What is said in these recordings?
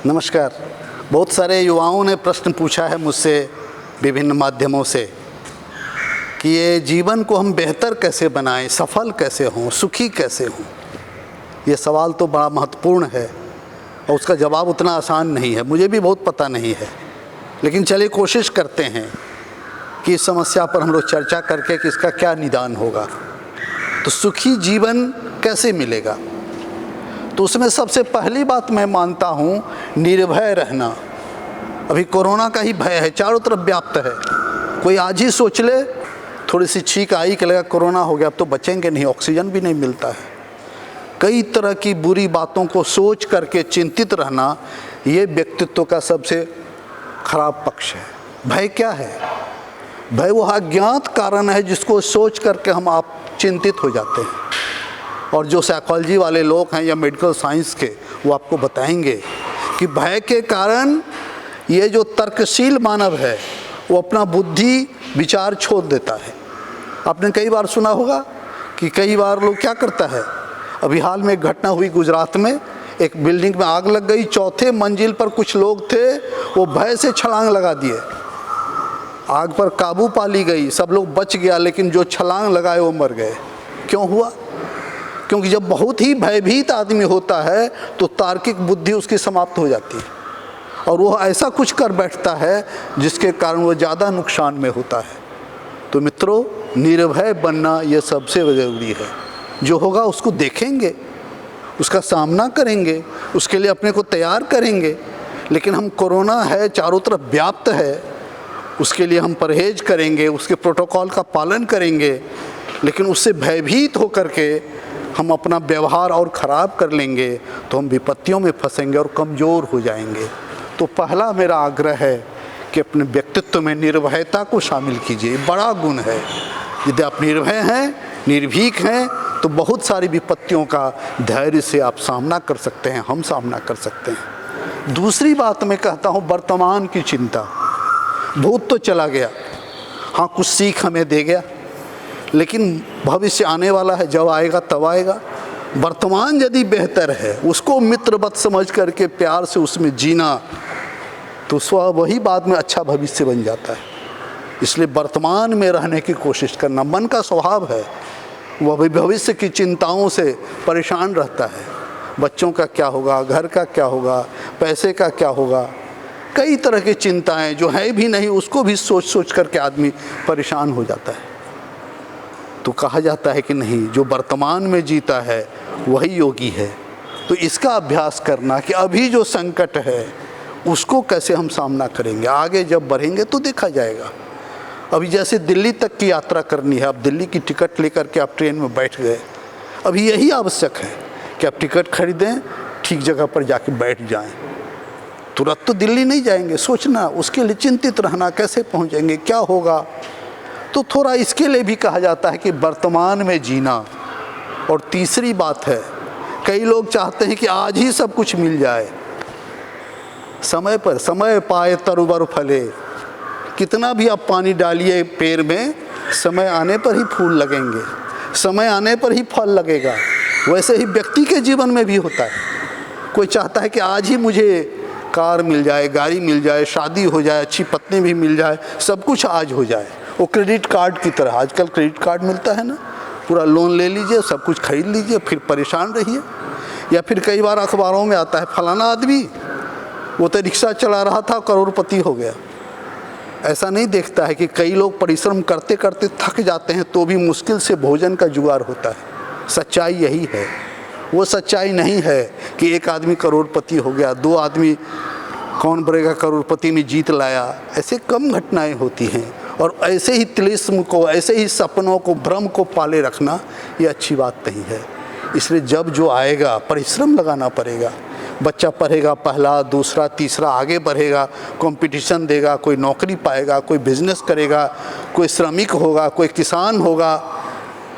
नमस्कार। बहुत सारे युवाओं ने प्रश्न पूछा है मुझसे विभिन्न माध्यमों से कि ये जीवन को हम बेहतर कैसे बनाएं, सफल कैसे हों, सुखी कैसे हों। ये सवाल तो बड़ा महत्वपूर्ण है और उसका जवाब उतना आसान नहीं है, मुझे भी बहुत पता नहीं है। लेकिन चलिए कोशिश करते हैं कि इस समस्या पर हम लोग चर्चा करके कि इसका क्या निदान होगा। तो सुखी जीवन कैसे मिलेगा? तो उसमें सबसे पहली बात मैं मानता हूँ निर्भय रहना। अभी कोरोना का ही भय है, चारों तरफ व्याप्त है। कोई आज ही सोच ले, थोड़ी सी छींक आई कि लगा कोरोना हो गया, अब तो बचेंगे नहीं, ऑक्सीजन भी नहीं मिलता है। कई तरह की बुरी बातों को सोच करके चिंतित रहना, ये व्यक्तित्व का सबसे खराब पक्ष है। भय क्या है? भय वो अज्ञात कारण है जिसको सोच करके हम आप चिंतित हो जाते हैं। और जो साइकोलॉजी वाले लोग हैं या मेडिकल साइंस के, वो आपको बताएंगे कि भय के कारण ये जो तर्कशील मानव है वो अपना बुद्धि विचार छोड़ देता है। आपने कई बार सुना होगा कि कई बार लोग क्या करता है। अभी हाल में एक घटना हुई गुजरात में, एक बिल्डिंग में आग लग गई। चौथे मंजिल पर कुछ लोग थे, वो भय से छलांग लगा दिए। आग पर काबू पा ली गई, सब लोग बच गया, लेकिन जो छलांग लगाए वो मर गए। क्यों हुआ? क्योंकि जब बहुत ही भयभीत आदमी होता है तो तार्किक बुद्धि उसकी समाप्त हो जाती है और वो ऐसा कुछ कर बैठता है जिसके कारण वो ज़्यादा नुकसान में होता है। तो मित्रों, निर्भय बनना ये सबसे ज़रूरी है। जो होगा उसको देखेंगे, उसका सामना करेंगे, उसके लिए अपने को तैयार करेंगे। लेकिन हम कोरोना है, चारों तरफ व्याप्त है, उसके लिए हम परहेज करेंगे, उसके प्रोटोकॉल का पालन करेंगे। लेकिन उससे भयभीत होकर के हम अपना व्यवहार और ख़राब कर लेंगे तो हम विपत्तियों में फंसेंगे और कमज़ोर हो जाएंगे। तो पहला मेरा आग्रह है कि अपने व्यक्तित्व में निर्भयता को शामिल कीजिए। बड़ा गुण है। यदि आप निर्भय हैं, निर्भीक हैं, तो बहुत सारी विपत्तियों का धैर्य से आप सामना कर सकते हैं, हम सामना कर सकते हैं। दूसरी बात मैं कहता हूँ, वर्तमान की चिंता। भूत तो चला गया, हाँ कुछ सीख हमें दे गया, लेकिन भविष्य आने वाला है, जब आएगा तब आएगा। वर्तमान यदि बेहतर है, उसको मित्रवत समझ करके प्यार से उसमें जीना, तो वही बाद में अच्छा भविष्य बन जाता है। इसलिए वर्तमान में रहने की कोशिश करना। मन का स्वभाव है, वह भविष्य की चिंताओं से परेशान रहता है। बच्चों का क्या होगा, घर का क्या होगा, पैसे का क्या होगा, कई तरह की चिंताएं जो है भी नहीं, उसको भी सोच सोच करके आदमी परेशान हो जाता है। तो कहा जाता है कि नहीं, जो वर्तमान में जीता है वही योगी है। तो इसका अभ्यास करना कि अभी जो संकट है उसको कैसे हम सामना करेंगे, आगे जब बढ़ेंगे तो देखा जाएगा। अभी जैसे दिल्ली तक की यात्रा करनी है, अब दिल्ली की टिकट लेकर के आप ट्रेन में बैठ गए, अभी यही आवश्यक है कि आप टिकट खरीदें, ठीक जगह पर जाके बैठ जाएं। तुरंत तो दिल्ली नहीं जाएंगे, सोचना, उसके लिए चिंतित रहना, कैसे पहुंचेंगे, क्या होगा। तो थोड़ा इसके लिए भी कहा जाता है कि वर्तमान में जीना। और तीसरी बात है, कई लोग चाहते हैं कि आज ही सब कुछ मिल जाए, समय पर, समय पाए तरुवर फले। कितना भी आप पानी डालिए पेड़ में, समय आने पर ही फूल लगेंगे, समय आने पर ही फल लगेगा। वैसे ही व्यक्ति के जीवन में भी होता है। कोई चाहता है कि आज ही मुझे कार मिल जाए, गाड़ी मिल जाए, शादी हो जाए, अच्छी पत्नी भी मिल जाए, सब कुछ आज हो जाए। वो क्रेडिट कार्ड की तरह, आजकल क्रेडिट कार्ड मिलता है ना, पूरा लोन ले लीजिए, सब कुछ खरीद लीजिए, फिर परेशान रहिए। या फिर कई बार अखबारों में आता है, फलाना आदमी वो तो रिक्शा चला रहा था, करोड़पति हो गया। ऐसा नहीं देखता है कि कई लोग परिश्रम करते करते थक जाते हैं तो भी मुश्किल से भोजन का जुगाड़ होता है। सच्चाई यही है। वो सच्चाई नहीं है कि एक आदमी करोड़पति हो गया, दो आदमी कौन बनेगा करोड़पति में जीत लाया। ऐसे कम घटनाएं होती हैं। और ऐसे ही तिलिस्म को, ऐसे ही सपनों को, भ्रम को पाले रखना, ये अच्छी बात नहीं है। इसलिए जब जो आएगा परिश्रम लगाना पड़ेगा। बच्चा पढ़ेगा, पहला, दूसरा, तीसरा, आगे बढ़ेगा, कंपटीशन देगा, कोई नौकरी पाएगा, कोई बिजनेस करेगा, कोई श्रमिक होगा, कोई किसान होगा।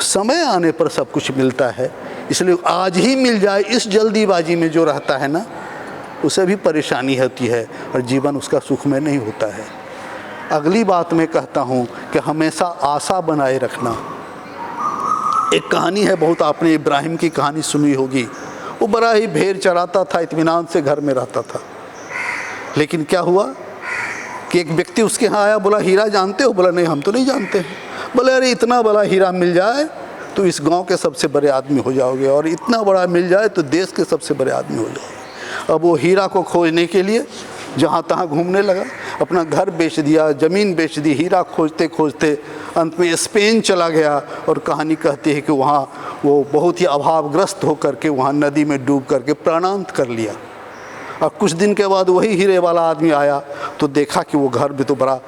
समय आने पर सब कुछ मिलता है। इसलिए आज ही मिल जाए, इस जल्दीबाजी में जो रहता है ना, उसे भी परेशानी होती है और जीवन उसका सुखमय नहीं होता है। अगली बात मैं कहता हूँ कि हमेशा आशा बनाए रखना। एक कहानी है बहुत, आपने इब्राहिम की कहानी सुनी होगी। वो बड़ा ही भेड़ चराता था, इत्मीनान से घर में रहता था। लेकिन क्या हुआ कि एक व्यक्ति उसके यहाँ आया, बोला हीरा जानते हो? बोला नहीं, हम तो नहीं जानते हैं। बोले अरे इतना बड़ा हीरा मिल जाए तो इस गांव के सबसे बड़े आदमी हो जाओगे, और इतना बड़ा मिल जाए तो देश के सबसे बड़े आदमी हो जाओगे। अब वो हीरा को खोजने के लिए जहाँ तहाँ घूमने लगा, अपना घर बेच दिया, ज़मीन बेच दी, हीरा खोजते खोजते अंत में स्पेन चला गया। और कहानी कहती है कि वहाँ वो बहुत ही अभावग्रस्त होकर के वहाँ नदी में डूब करके प्राणांत कर लिया। और कुछ दिन के बाद वही हीरे वाला आदमी आया तो देखा कि वो घर भी तो बड़ा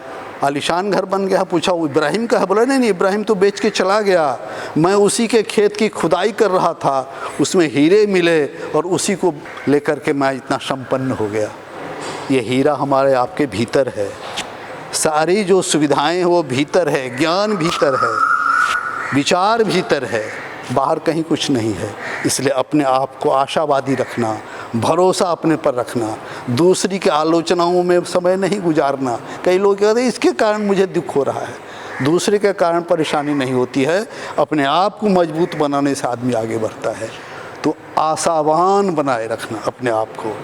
आलीशान घर बन गया। पूछा वो इब्राहिम का है? बोला नहीं, इब्राहिम तो बेच के चला गया, मैं उसी के खेत की खुदाई कर रहा था, उसमें हीरे मिले और उसी को लेकर के मैं इतना संपन्न हो गया। ये हीरा हमारे आपके भीतर है, सारी जो सुविधाएं हैं वो भीतर है, ज्ञान भीतर है, विचार भीतर है, बाहर कहीं कुछ नहीं है। इसलिए अपने आप को आशावादी रखना, भरोसा अपने पर रखना, दूसरी के आलोचनाओं में समय नहीं गुजारना। कई लोग कहते हैं इसके कारण मुझे दुख हो रहा है, दूसरे के कारण परेशानी नहीं होती है, अपने आप को मजबूत बनाने से आदमी आगे बढ़ता है। तो आशावान बनाए रखना अपने आप को।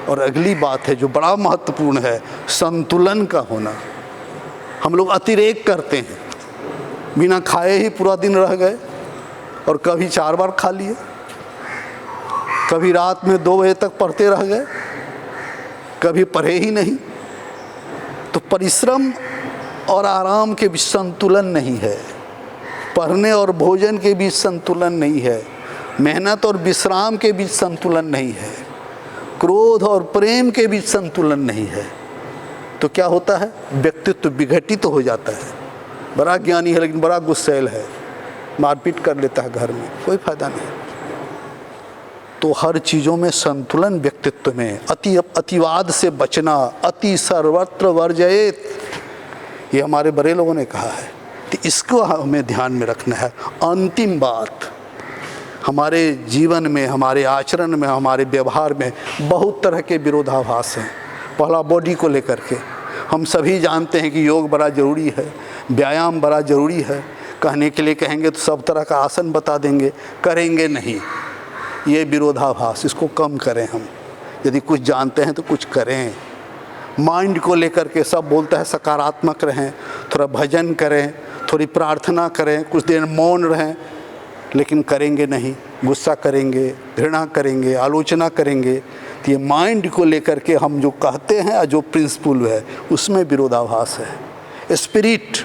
और अगली बात है जो बड़ा महत्वपूर्ण है, संतुलन का होना। हम लोग अतिरेक करते हैं, बिना खाए ही पूरा दिन रह गए, और कभी 4 बार खा लिए, कभी रात में 2 बजे तक पढ़ते रह गए, कभी पढ़े ही नहीं। तो परिश्रम और आराम के बीच संतुलन नहीं है, पढ़ने और भोजन के बीच संतुलन नहीं है, मेहनत और विश्राम के बीच संतुलन नहीं है, क्रोध और प्रेम के बीच संतुलन नहीं है। तो क्या होता है? व्यक्तित्व विघटित हो जाता है। बड़ा ज्ञानी है लेकिन बड़ा गुस्सैल है, मारपीट कर लेता है घर में, कोई फायदा नहीं। तो हर चीज़ों में संतुलन, व्यक्तित्व में अतिवाद से बचना, अति सर्वत्र वर्जयेत, ये हमारे बड़े लोगों ने कहा है। तो इसको हमें ध्यान में रखना है। अंतिम बात, हमारे जीवन में, हमारे आचरण में, हमारे व्यवहार में बहुत तरह के विरोधाभास हैं। पहला बॉडी को लेकर के हम सभी जानते हैं कि योग बड़ा ज़रूरी है, व्यायाम बड़ा ज़रूरी है। कहने के लिए कहेंगे तो सब तरह का आसन बता देंगे, करेंगे नहीं। ये विरोधाभास, इसको कम करें हम। यदि कुछ जानते हैं तो कुछ करें। माइंड को लेकर के सब बोलता है सकारात्मक रहें, थोड़ा भजन करें, थोड़ी प्रार्थना करें, कुछ देर मौन रहें, लेकिन करेंगे नहीं, गुस्सा करेंगे, घृणा करेंगे, आलोचना करेंगे। तो ये माइंड को लेकर के हम जो कहते हैं, जो प्रिंसिपल है, उसमें विरोधाभास है। स्पिरिट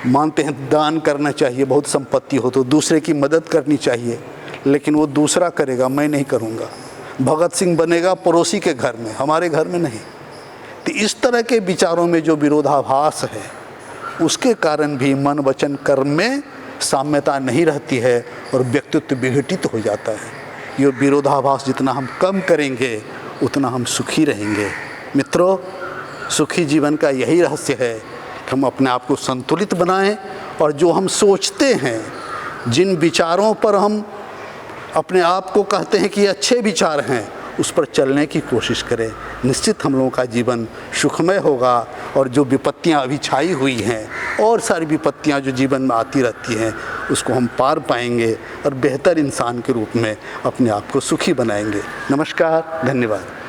मानते हैं दान करना चाहिए, बहुत संपत्ति हो तो दूसरे की मदद करनी चाहिए, लेकिन वो दूसरा करेगा, मैं नहीं करूँगा। भगत सिंह बनेगा पड़ोसी के घर में, हमारे घर में नहीं। तो इस तरह के विचारों में जो विरोधाभास है, उसके कारण भी मन वचन कर्म में साम्यता नहीं रहती है और व्यक्तित्व विघटित हो जाता है। ये विरोधाभास जितना हम कम करेंगे उतना हम सुखी रहेंगे। मित्रों, सुखी जीवन का यही रहस्य है कि हम अपने आप को संतुलित बनाएं, और जो हम सोचते हैं, जिन विचारों पर हम अपने आप को कहते हैं कि ये अच्छे विचार हैं, उस पर चलने की कोशिश करें। निश्चित हम लोगों का जीवन सुखमय होगा, और जो विपत्तियां अभी छाई हुई हैं, और सारी विपत्तियां जो जीवन में आती रहती हैं, उसको हम पार पाएंगे और बेहतर इंसान के रूप में अपने आप को सुखी बनाएंगे। नमस्कार, धन्यवाद।